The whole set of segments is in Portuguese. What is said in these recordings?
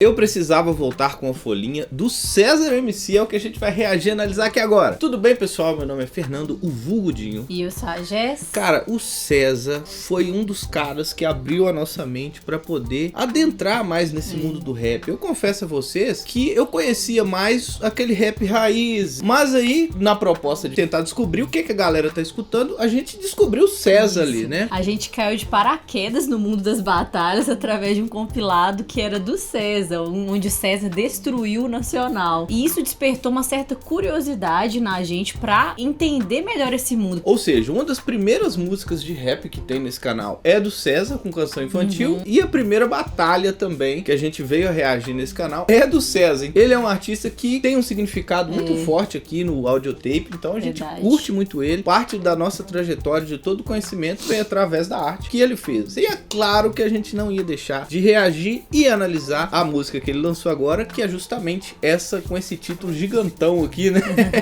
Eu precisava voltar com a folhinha do César MC, é o que a gente vai reagir e analisar aqui agora. Tudo bem, pessoal? Meu nome é Fernando, o vulgo Dinho. E eu sou a Jess. Cara, o César foi um dos caras que abriu a nossa mente pra poder adentrar mais nesse mundo do rap. Eu confesso a vocês que eu conhecia mais aquele rap raiz, mas aí, na proposta de tentar descobrir o que a galera tá escutando, a gente descobriu o César ali, né? A gente caiu de paraquedas no mundo das batalhas através de um compilado que era do César, onde o César destruiu o Nacional. E isso despertou uma certa curiosidade na gente pra entender melhor esse mundo. Ou seja, uma das primeiras músicas de rap que tem nesse canal é do César, com canção infantil. E a primeira batalha também, que a gente veio a reagir nesse canal, é do César, hein? Ele é um artista que tem um significado muito forte aqui no audiotape, então a gente curte muito ele. Parte da nossa trajetória, de todo o conhecimento, vem através da arte que ele fez. E é claro que a gente não ia deixar de reagir e analisar a música que ele lançou agora, que é justamente essa, com esse título gigantão aqui, né?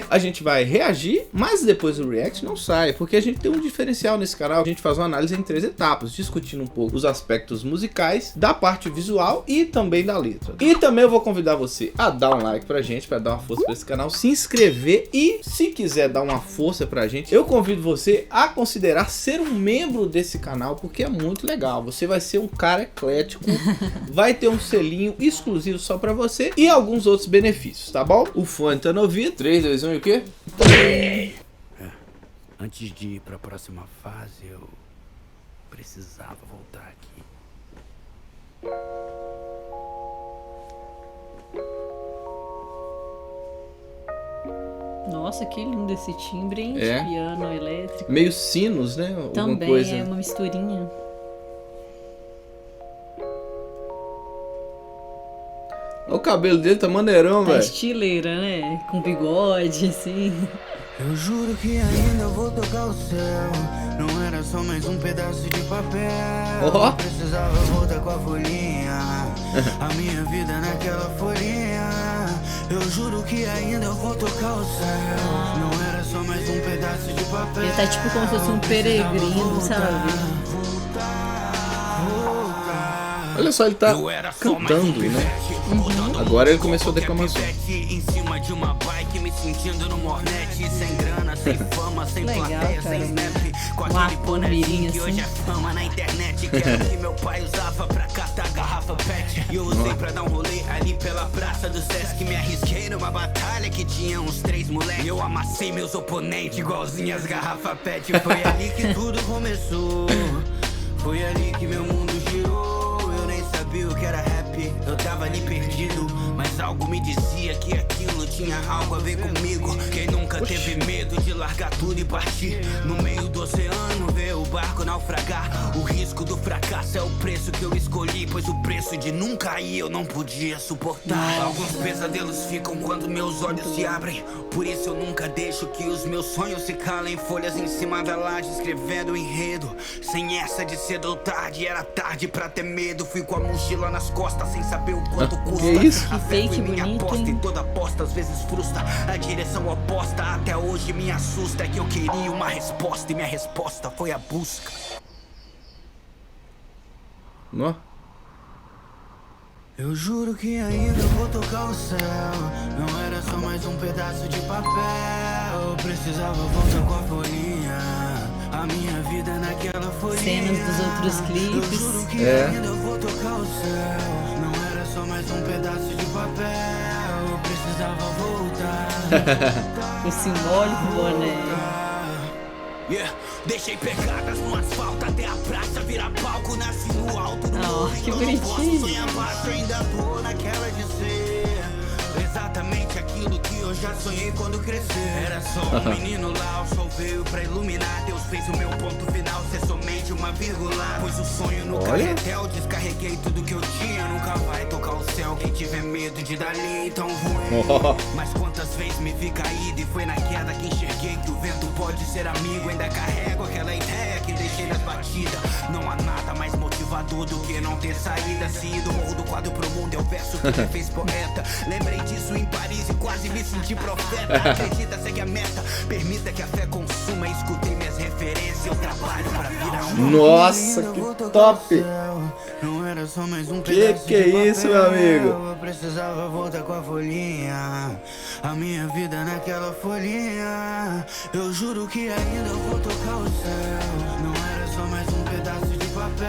A gente vai reagir, mas depois o react não sai, porque a gente tem um diferencial nesse canal. A gente faz uma análise em 3 etapas, discutindo um pouco os aspectos musicais, da parte visual e também da letra. E também eu vou convidar você a dar um like pra gente, pra dar uma força pra esse canal, se inscrever e, se quiser dar uma força pra gente, eu convido você a considerar ser um membro desse canal, porque é muito legal. Você vai ser um cara eclético, vai ter um selinho exclusivo só pra você e alguns outros benefícios, tá bom? O fone tá no ouvido. 3, 2, 1 e o quê? Antes de ir pra próxima fase, eu precisava voltar aqui. Nossa, que lindo esse timbre, hein? É. De piano elétrico. Meio sinos, né? Alguma Também coisa. é uma misturinha. O cabelo dele tá maneirão, Tá velho. estileira, né? Com bigode, assim. Eu juro que ainda vou tocar o céu. Não era só mais um pedaço de papel. Ó. Precisava voltar com a folhinha. A minha vida naquela folhinha. Eu juro que ainda vou tocar o céu. Não era só mais um pedaço de papel. Ele tá tipo como se fosse um peregrino, sabe? Olha só, ele tá cantando, né? Agora ele começou a declamação. Em cima de uma bike, me sentindo no Mornete, sem grana, sem fama, sem Legal, plateia, cara, sem snap, com um aquele ator mirim, que assim. hoje é fama na internet, que era o que meu pai usava pra catar garrafa pet. E eu usei pra dar um rolê ali pela praça do Sesc, me arrisquei numa batalha que tinha uns 3 moleques. Eu amassei meus oponentes igualzinho as garrafa pet. Foi ali que tudo começou, foi ali que meu mundo girou. Eu nem sabia o que era rap, eu tava ali perdido, mas algo me dizia que aquilo tinha algo a ver comigo. Quem nunca teve medo de largar tudo e partir no meio do oceano, ver o barco naufragar? O risco do fracasso é o preço que eu escolhi, pois o preço de nunca ir eu não podia suportar. Alguns pesadelos ficam quando meus olhos se abrem, por isso eu nunca deixo que os meus sonhos se calem. Folhas em cima da laje escrevendo o enredo, sem essa de cedo ou tarde, era tarde pra ter medo. Fui com a mochila nas costas sem saber o quanto custa. Que isso? A fé foi Que minha bonito, aposta, hein? e toda aposta às vezes frustra. A direção oposta até hoje me assusta. É que eu queria uma resposta e minha resposta foi a busca. Ó. Eu juro que ainda vou tocar o céu. Não era só mais um pedaço de papel. Eu precisava voltar com a folhinha. A minha vida naquela folhinha. Cenas dos outros clipes. Eu juro que ainda vou tocar o céu. Não era só mais um pedaço de papel. Eu precisava voltar. O simbólico boné. Yeah. Deixei pegadas no asfalto até a praça virar palco. Nasci no alto do morro, que então não posso bonitinho. ser abaixo. Ainda tô naquela de ser exatamente aquilo que eu já sonhei quando crescer. Era só um menino lá, o sol veio pra iluminar. Deus fez o meu ponto final ser somente uma vírgula. Pus o sonho no carretel, descarreguei tudo que eu tinha. Nunca vai tocar o céu quem tiver medo de dar linha tão ruim. Mas quantas vezes me vi caído, e foi na queda que enxerguei que o vento pode ser amigo. Ainda carrego aquela ideia que deixei nas batidas. Não há nada mais motivador do que não ter saída. Se do morro do quadro pro mundo é o verso que me fez poeta. Lembrei disso em Paris e quase me senti profeta. Acredita, segue a meta, permita que a fé consuma. Escutei minhas referências, eu trabalho pra virar um. Nossa, que top! Não era só mais um Que pedaço é de papel. isso, meu amigo? Eu precisava voltar com a folhinha, a minha vida naquela folhinha. Eu juro que ainda vou tocar o céu. Não era só mais um pedaço de papel.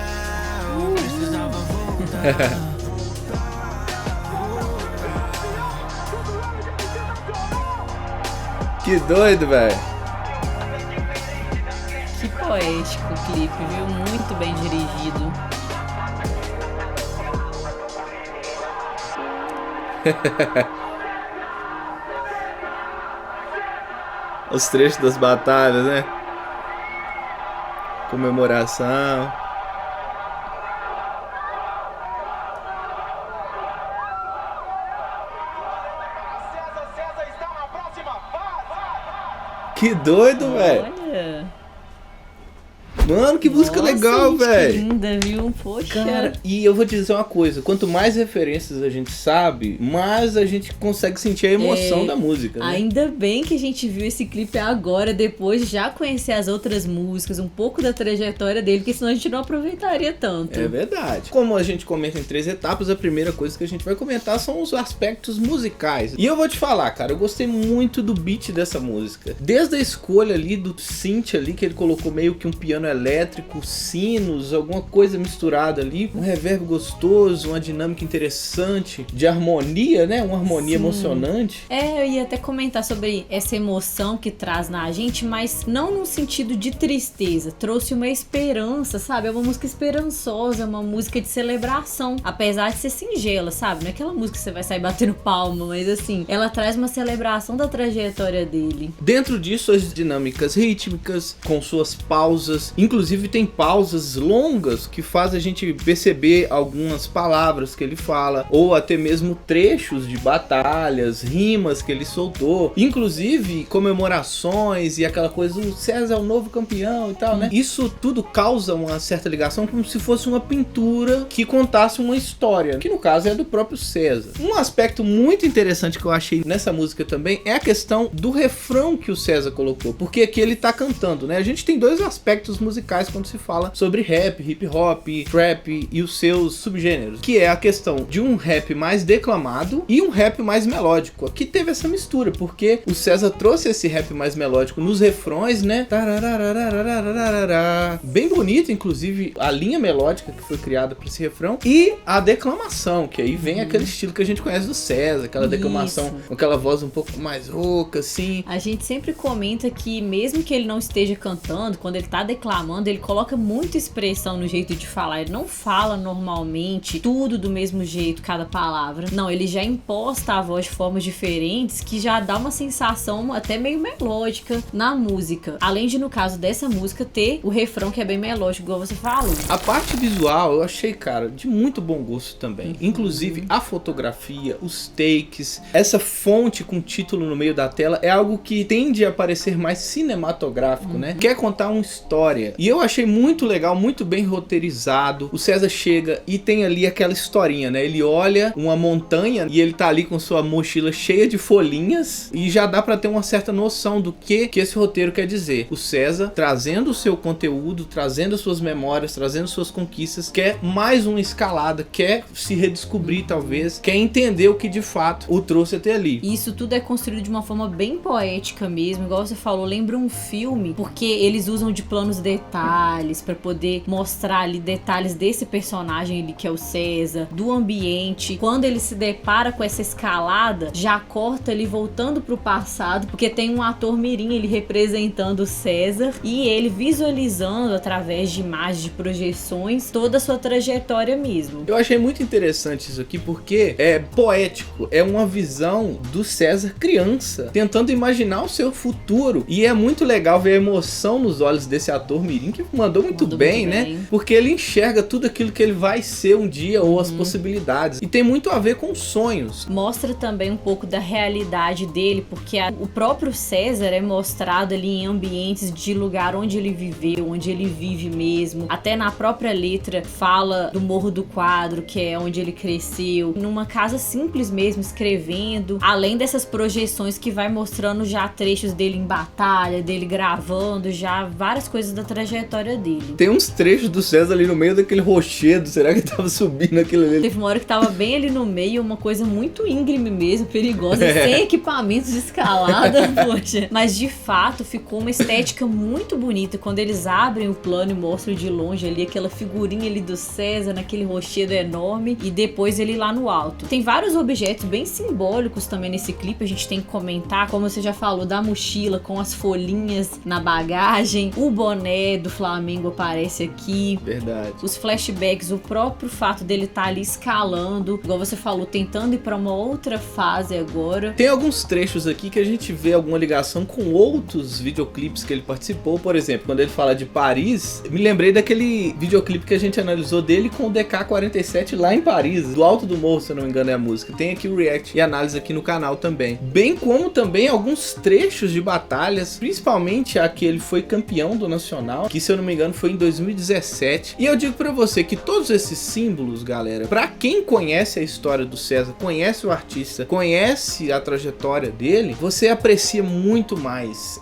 Eu precisava voltar. Que doido, velho. Que poético o clipe, viu? Muito bem dirigido. Os trechos das batalhas, né? Comemoração. Que doido, velho. Olha. Mano, que música Nossa, legal, gente, que velho. linda, viu? Poxa. Cara, e eu vou te dizer uma coisa, quanto mais referências a gente sabe, mais a gente consegue sentir a emoção da música, né? Ainda bem que a gente viu esse clipe agora, depois de já conhecer as outras músicas, um pouco da trajetória dele, porque senão a gente não aproveitaria tanto. É verdade. Como a gente comenta em 3 etapas, a primeira coisa que a gente vai comentar são os aspectos musicais. E eu vou te falar, cara, eu gostei muito do beat dessa música. Desde a escolha ali do synth ali, que ele colocou meio que um piano elétrico, sinos, alguma coisa misturada ali, um reverb gostoso, uma dinâmica interessante, de harmonia, né? Uma harmonia emocionante. Eu ia até comentar sobre essa emoção que traz na gente, mas não no sentido de tristeza, trouxe uma esperança, sabe? É uma música esperançosa, uma música de celebração, apesar de ser singela, sabe? Não é aquela música que você vai sair batendo palma, mas assim, ela traz uma celebração da trajetória dele. Dentro disso, as dinâmicas rítmicas, com suas pausas, inclusive tem pausas longas que faz a gente perceber algumas palavras que ele fala, ou até mesmo trechos de batalhas, rimas que ele soltou, inclusive comemorações e aquela coisa, o César é o novo campeão e tal, né? Isso tudo causa uma certa ligação, como se fosse uma pintura que contasse uma história, que no caso é do próprio César. Um aspecto muito interessante que eu achei nessa música também é a questão do refrão que o César colocou, porque aqui ele tá cantando, né? A gente tem dois aspectos musicais quando se fala sobre rap, hip hop, trap e os seus subgêneros, que é a questão de um rap mais declamado e um rap mais melódico. Aqui teve essa mistura, porque o César trouxe esse rap mais melódico nos refrões, né? Bem bonito, inclusive, a linha melódica que foi criada para esse refrão e a declamação, que aí vem aquele estilo que a gente conhece do César, aquela declamação com aquela voz um pouco mais rouca, assim. A gente sempre comenta que mesmo que ele não esteja cantando, quando ele tá declamando, ele coloca muita expressão no jeito de falar. Ele não fala normalmente tudo do mesmo jeito, cada palavra. Não, ele já imposta a voz de formas diferentes, que já dá uma sensação até meio melódica na música. Além de, no caso dessa música, ter o refrão que é bem melódico, igual você falou. A parte visual eu achei, cara, de muito bom gosto também. Inclusive a fotografia, os takes, essa fonte com título no meio da tela é algo que tende a parecer mais cinematográfico, né? Quer contar uma história. E eu achei muito legal, muito bem roteirizado. O César chega e tem ali aquela historinha, né? Ele olha uma montanha e ele tá ali com sua mochila cheia de folhinhas e já dá pra ter uma certa noção do que esse roteiro quer dizer. O César trazendo o seu conteúdo, trazendo as suas memórias, trazendo suas conquistas, quer mais uma escalada, quer se redescobrir talvez, quer entender o que de fato o trouxe até ali. E isso tudo é construído de uma forma bem poética mesmo, igual você falou, lembra um filme, porque eles usam de planos detalhes pra poder mostrar ali detalhes desse personagem ali que é o César, do ambiente. Quando ele se depara com essa escalada, já corta ele voltando pro passado, porque tem um ator mirim ele representando o César e ele visualizando através de imagens, de projeções, toda a sua trajetória mesmo. Eu achei muito interessante isso aqui porque é poético, é uma visão do César criança, tentando imaginar o seu futuro, e é muito legal ver a emoção nos olhos desse ator mirim que mandou muito bem, né? Porque ele enxerga tudo aquilo que ele vai ser um dia ou as possibilidades, e tem muito a ver com sonhos. Mostra também um pouco da realidade dele, porque o próprio César é mostrado ali em ambientes de lugar onde ele viveu, onde ele vive mesmo. Até na própria letra fala do Morro do Quadro, que é onde ele cresceu, numa casa simples mesmo, escrevendo, além dessas projeções que vai mostrando já trechos dele em batalha, dele gravando, já várias coisas da trajetória trajetória dele. Tem uns trechos do César ali no meio daquele rochedo, será que ele tava subindo aquilo ali? Teve uma hora que tava bem ali no meio, uma coisa muito íngreme mesmo, perigosa, sem equipamentos de escalada, poxa. Mas de fato ficou uma estética muito bonita quando eles abrem o plano e mostram de longe ali aquela figurinha ali do César naquele rochedo enorme e depois ele lá no alto. Tem vários objetos bem simbólicos também nesse clipe, a gente tem que comentar, como você já falou, da mochila com as folhinhas na bagagem, o boné do Flamengo aparece aqui. Verdade. Os flashbacks, o próprio fato dele estar ali escalando, igual você falou, tentando ir pra uma outra fase agora. Tem alguns trechos aqui que a gente vê alguma ligação com outros videoclipes que ele participou. Por exemplo, quando ele fala de Paris, me lembrei daquele videoclipe que a gente analisou dele com o DK47 lá em Paris, do Alto do Morro, se eu não me engano é a música. Tem aqui o react e análise aqui no canal também. Bem como também alguns trechos de batalhas, principalmente a que ele foi campeão do Nacional, que se eu não me engano foi em 2017. E eu digo pra você que todos esses símbolos, galera, pra quem conhece a história do César, conhece o artista, conhece a trajetória dele, você aprecia muito mais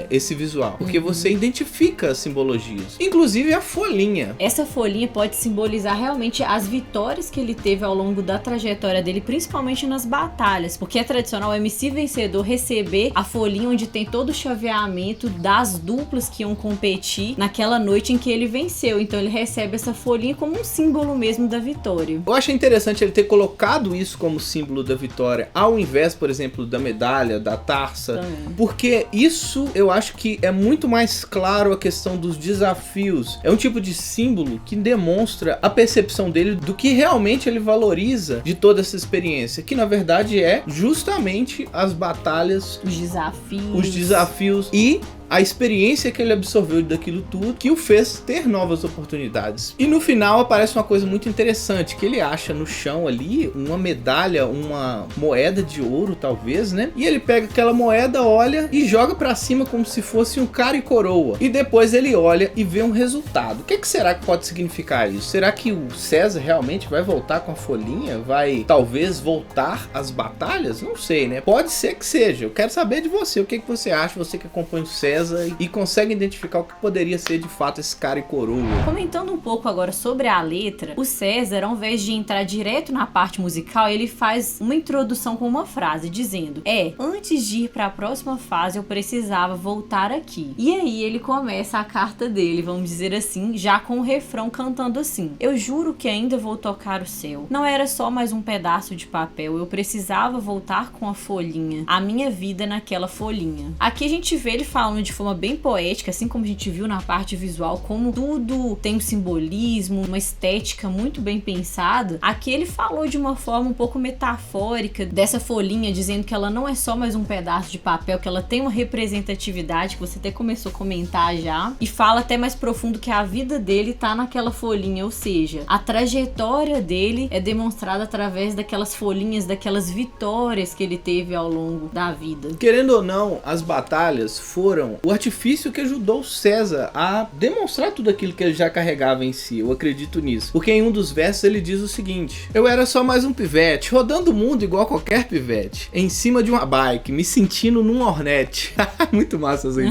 esse visual, porque você identifica as simbologias, inclusive a folhinha. Essa folhinha pode simbolizar realmente as vitórias que ele teve ao longo da trajetória dele, principalmente nas batalhas, porque é tradicional o MC vencedor receber a folhinha onde tem todo o chaveamento das duplas que iam competir naquela noite em que ele venceu. Então ele recebe essa folhinha como um símbolo mesmo da vitória. Eu achei interessante ele ter colocado isso como símbolo da vitória, ao invés, por exemplo, da medalha, da taça, porque isso eu acho que é muito mais claro a questão dos desafios. É um tipo de símbolo que demonstra a percepção dele do que realmente ele valoriza de toda essa experiência, que na verdade é justamente as batalhas, os desafios e a experiência que ele absorveu daquilo tudo que o fez ter novas oportunidades. E no final aparece uma coisa muito interessante, que ele acha no chão ali uma medalha, uma moeda de ouro talvez, né? E ele pega aquela moeda, olha e joga pra cima como se fosse um cara e coroa. E depois ele olha e vê um resultado. O que será que pode significar isso? Será que o César realmente vai voltar com a folhinha? Vai talvez voltar às batalhas? Não sei, né? Pode ser que seja. Eu quero saber de você. O que você acha? Você que acompanha o César e consegue identificar o que poderia ser de fato esse cara e coroa. Comentando um pouco agora sobre a letra, o César, ao invés de entrar direto na parte musical, ele faz uma introdução com uma frase dizendo: antes de ir para a próxima fase eu precisava voltar aqui. E aí ele começa a carta dele, vamos dizer assim, já com o refrão cantando assim: eu juro que ainda vou tocar o céu, não era só mais um pedaço de papel, eu precisava voltar com a folhinha, a minha vida naquela folhinha. Aqui a gente vê ele falando de forma bem poética, assim como a gente viu na parte visual, como tudo tem um simbolismo, uma estética muito bem pensada. Aqui ele falou de uma forma um pouco metafórica dessa folhinha, dizendo que ela não é só mais um pedaço de papel, que ela tem uma representatividade, que você até começou a comentar já, e fala até mais profundo que a vida dele tá naquela folhinha, ou seja, a trajetória dele é demonstrada através daquelas folhinhas, daquelas vitórias que ele teve ao longo da vida. Querendo ou não, as batalhas foram o artifício que ajudou o César a demonstrar tudo aquilo que ele já carregava em si. Eu acredito nisso. Porque em um dos versos ele diz o seguinte: eu era só mais um pivete, rodando o mundo igual qualquer pivete, em cima de uma bike, me sentindo num Hornet. Muito massa isso aí.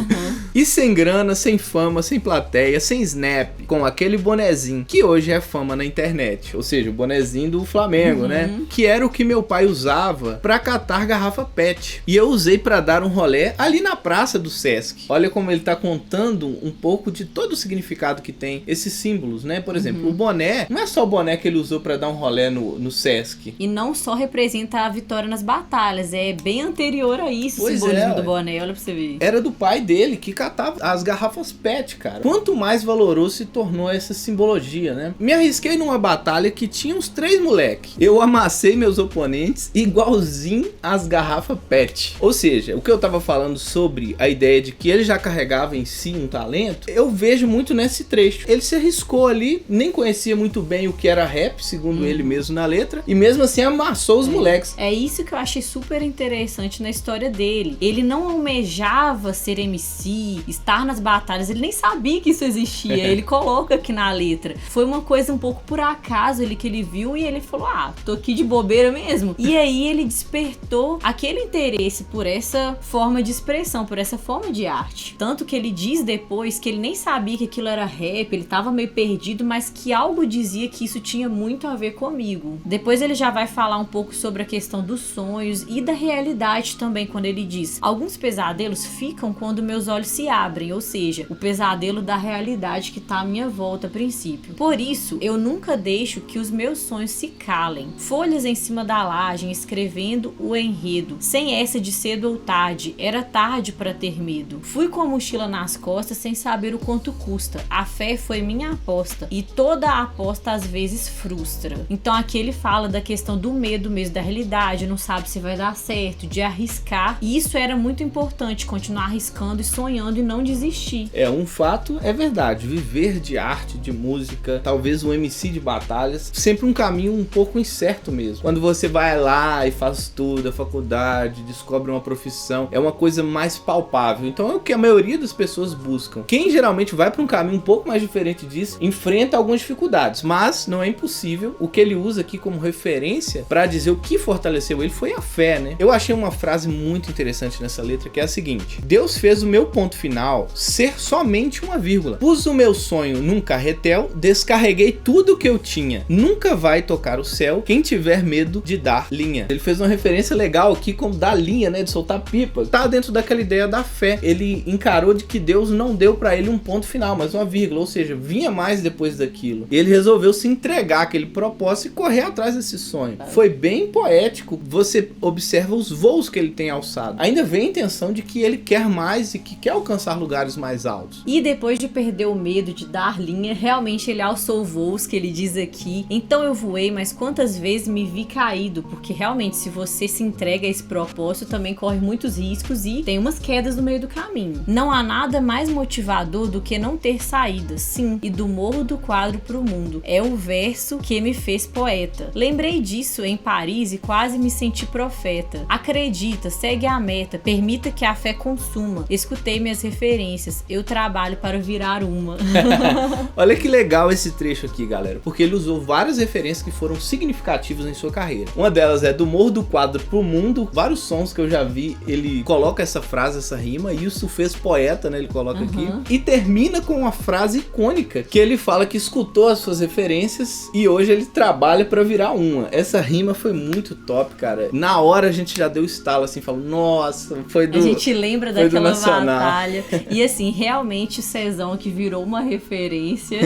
E sem grana, sem fama, sem plateia, sem snap, com aquele bonezinho, que hoje é fama na internet. Ou seja, o bonezinho do Flamengo, né? Que era o que meu pai usava pra catar garrafa PET. E eu usei pra dar um rolê ali na praça do Sesc. Olha como ele tá contando um pouco de todo o significado que tem esses símbolos, né? Por exemplo, o boné, não é só o boné que ele usou pra dar um rolê no Sesc. E não só representa a vitória nas batalhas, é bem anterior a isso, o simbolismo do boné, olha pra você ver. Era do pai dele que catava as garrafas PET, cara. Quanto mais valoroso se tornou essa simbologia, né? Me arrisquei numa batalha que tinha uns 3 moleque. Eu amassei meus oponentes igualzinho às garrafas PET. Ou seja, o que eu tava falando sobre a ideia de que ele já carregava em si um talento, eu vejo muito nesse trecho. Ele se arriscou ali, nem conhecia muito bem o que era rap, segundo ele mesmo na letra, e mesmo assim amassou os moleques. É isso que eu achei super interessante na história dele. Ele não almejava ser MC, estar nas batalhas, ele nem sabia que isso existia. Ele coloca aqui na letra. Foi uma coisa um pouco por acaso ele que ele viu e ele falou: tô aqui de bobeira mesmo. E aí ele despertou aquele interesse por essa forma de expressão, por essa forma de arte. arte. Tanto que ele diz depois que ele nem sabia que aquilo era rap, ele tava meio perdido, mas que algo dizia que isso tinha muito a ver comigo. Depois ele já vai falar um pouco sobre a questão dos sonhos e da realidade também, quando ele diz: alguns pesadelos ficam quando meus olhos se abrem, ou seja, o pesadelo da realidade que tá à minha volta a princípio. Por isso, eu nunca deixo que os meus sonhos se calem. Folhas em cima da laje, escrevendo o enredo. Sem essa de cedo ou tarde, era tarde para ter medo. Fui com a mochila nas costas sem saber o quanto custa. A fé foi minha aposta e toda a aposta às vezes frustra. Então aqui ele fala da questão do medo mesmo da realidade, não sabe se vai dar certo, de arriscar. E isso era muito importante, continuar arriscando e sonhando e não desistir. Um fato é verdade, viver de arte, de música, talvez um MC de batalhas, sempre um caminho um pouco incerto mesmo. Quando você vai lá e faz tudo, a faculdade, descobre uma profissão, é uma coisa mais palpável. Então é o que a maioria das pessoas buscam. Quem geralmente vai para um caminho um pouco mais diferente disso, enfrenta algumas dificuldades, mas não é impossível. O que ele usa aqui como referência para dizer o que fortaleceu ele foi a fé, né? Eu achei uma frase muito interessante nessa letra, que é a seguinte: Deus fez o meu ponto final ser somente uma vírgula. Pus o meu sonho num carretel, descarreguei tudo que eu tinha. Nunca vai tocar o céu quem tiver medo de dar linha. Ele fez uma referência legal aqui como dar linha, né? De soltar pipa. Tá dentro daquela ideia da fé. Ele encarou de que Deus não deu para ele um ponto final, mas uma vírgula, ou seja, vinha mais depois daquilo. E ele resolveu se entregar àquele propósito e correr atrás desse sonho. Foi bem poético. Você observa os voos que ele tem alçado. Ainda vem a intenção de que ele quer mais e que quer alcançar lugares mais altos. E depois de perder o medo de dar linha, realmente ele alçou voos, que ele diz aqui. Então eu voei, mas quantas vezes me vi caído, porque realmente se você se entrega a esse propósito, também corre muitos riscos e tem umas quedas no meio do caminho. Não há nada mais motivador do que não ter saída, sim, e do morro do quadro pro mundo. É o verso que me fez poeta. Lembrei disso em Paris e quase me senti profeta. Acredita, segue a meta, permita que a fé consuma. Escutei minhas referências, eu trabalho para virar uma. Olha que legal esse trecho aqui, galera, porque ele usou várias referências que foram significativas em sua carreira. Uma delas é do morro do quadro pro mundo. Vários sons que eu já vi, ele coloca essa frase, essa rima, e isso fez poeta, né? Ele coloca aqui. E termina com uma frase icônica, que ele fala que escutou as suas referências e hoje ele trabalha pra virar uma. Essa rima foi muito top, cara. Na hora a gente já deu estalo, assim, falou, nossa, foi do... A gente lembra daquela batalha. E assim, realmente o Cezão que virou uma referência.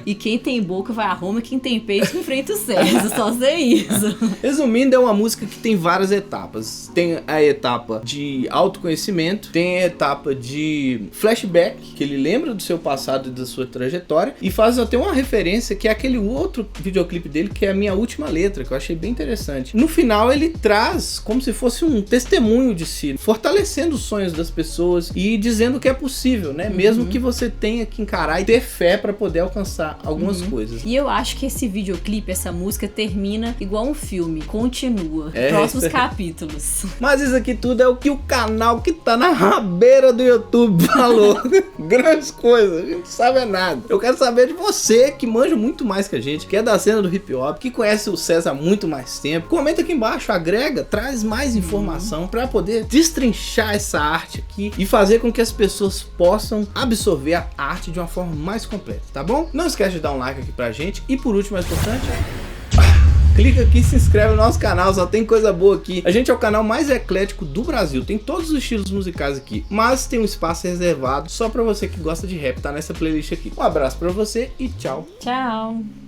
E quem tem boca vai a Roma, quem tem peito enfrenta o César. Só sei isso. Resumindo, é uma música que tem várias etapas. Tem a etapa de autoconhecimento, tem a etapa de flashback, que ele lembra do seu passado e da sua trajetória, e faz até uma referência que é aquele outro videoclipe dele, que é a Minha Última Letra, que eu achei bem interessante. No final ele traz como se fosse um testemunho de si, fortalecendo os sonhos das pessoas e dizendo que é possível, né? Mesmo que você tenha que encarar e ter fé para poder alcançar algumas coisas. E eu acho que esse videoclipe, essa música termina igual um filme, continua. Próximos capítulos. Mas isso aqui tudo é o que o canal que tá na rabeira do YouTube falou. Grandes coisas, a gente sabe é nada. Eu quero saber de você, que manja muito mais que a gente, que é da cena do hip hop, que conhece o César há muito mais tempo. Comenta aqui embaixo, agrega, traz mais informação para poder destrinchar essa arte aqui e fazer com que as pessoas possam absorver a arte de uma forma mais completa, tá bom? Não esquece de dar um like aqui pra gente e, por último, mais importante, clica aqui e se inscreve no nosso canal, só tem coisa boa aqui. A gente é o canal mais eclético do Brasil, tem todos os estilos musicais aqui, mas tem um espaço reservado só pra você que gosta de rap, tá nessa playlist aqui. Um abraço pra você e tchau. Tchau.